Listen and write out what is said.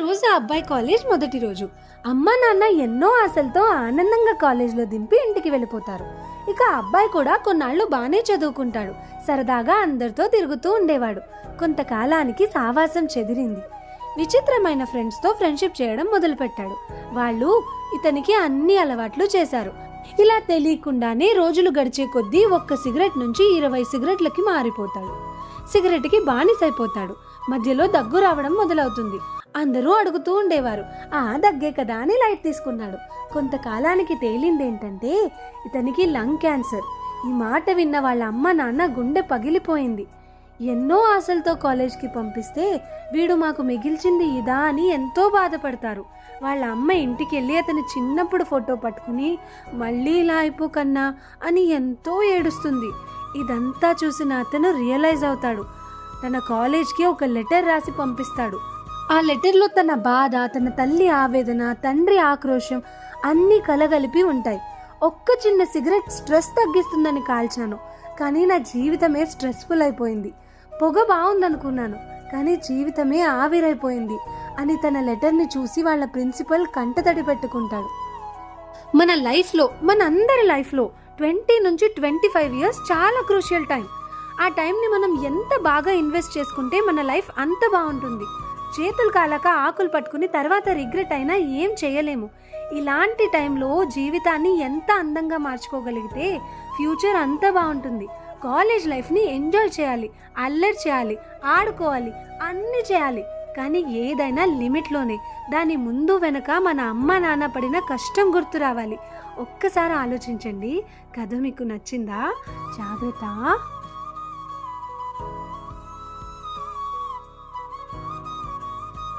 రోజు ఆ అబ్బాయి కాలేజ్ మొదటి రోజు. అమ్మ నాన్న ఎన్నో ఆశలతో ఆనందంగా కాలేజ్లో దింపి ఇంటికి వెళ్ళిపోతారు. ఇక ఆ అబ్బాయి కూడా కొన్నాళ్ళు బాగానే చదువుకుంటాడు. సరదాగా అందరితో తిరుగుతూ ఉండేవాడు. కొంతకాలానికి సావాసం చెదిరింది. విచిత్రమైన ఫ్రెండ్స్తో ఫ్రెండ్షిప్ చేయడం మొదలుపెట్టాడు. వాళ్ళు ఇతనికి అన్ని అలవాట్లు చేశారు. ఇలా తెలియకుండానే రోజులు గడిచే కొద్దీ ఒక్క సిగరెట్ నుంచి 20 సిగరెట్లకి మారిపోతాడు. సిగరెట్కి బానిసైపోతాడు. మధ్యలో దగ్గు రావడం మొదలవుతుంది. అందరూ అడుగుతూ ఉండేవారు, దగ్గే కదా అని లైట్ తీసుకున్నాడు. కొంతకాలానికి తేలిందేంటంటే ఇతనికి లంగ్ క్యాన్సర్. ఈ మాట విన్న వాళ్ళ అమ్మ నాన్న గుండె పగిలిపోయింది. ఎన్నో ఆశలతో కాలేజ్కి పంపిస్తే వీడు మాకు మిగిల్చింది ఇదా అని ఎంతో బాధపడతారు. వాళ్ళ అమ్మ ఇంటికి వెళ్ళి అతని చిన్నప్పుడు ఫోటో పట్టుకుని మళ్ళీ ఇలా అయిపోకన్నా అని ఎంతో ఏడుస్తుంది. ఇదంతా చూసిన అతను రియలైజ్ అవుతాడు. తన కాలేజ్కి ఒక లెటర్ రాసి పంపిస్తాడు. ఆ లెటర్లో తన బాధ, తన తల్లి ఆవేదన, తండ్రి ఆక్రోశం అన్నీ కలగలిపి ఉంటాయి. ఒక్క చిన్న సిగరెట్ స్ట్రెస్ తగ్గిస్తుందని కాల్చాను, కానీ నా జీవితమే స్ట్రెస్ఫుల్ అయిపోయింది. పొగ బాగుందనుకున్నాను, కానీ జీవితమే ఆవిరైపోయింది అని తన లెటర్ని చూసి వాళ్ళ ప్రిన్సిపల్ కంటతడి పెట్టుకుంటాడు. మన లైఫ్లో, మన అందరి లైఫ్లో 20 నుంచి 25 ఇయర్స్ చాలా క్రూషియల్ టైం. ఆ టైంని మనం ఎంత బాగా ఇన్వెస్ట్ చేసుకుంటే మన లైఫ్ అంత బాగుంటుంది. చేతులు కాలాక ఆకులు పట్టుకుని తర్వాత రిగ్రెట్ అయినా ఏం చేయలేము. ఇలాంటి టైంలో జీవితాన్ని ఎంత అందంగా మార్చుకోగలిగితే ఫ్యూచర్ అంత బాగుంటుంది. కాలేజ్ లైఫ్ని ఎంజాయ్ చేయాలి, అల్లరి చేయాలి, ఆడుకోవాలి, అన్నీ చేయాలి. కానీ ఏదైనా లిమిట్లోనే. దాని ముందు వెనక మన అమ్మ నాన్న పడిన కష్టం గుర్తు రావాలి. ఒక్కసారి ఆలోచించండి. కథ మీకు నచ్చిందా? జాగ్రత్త.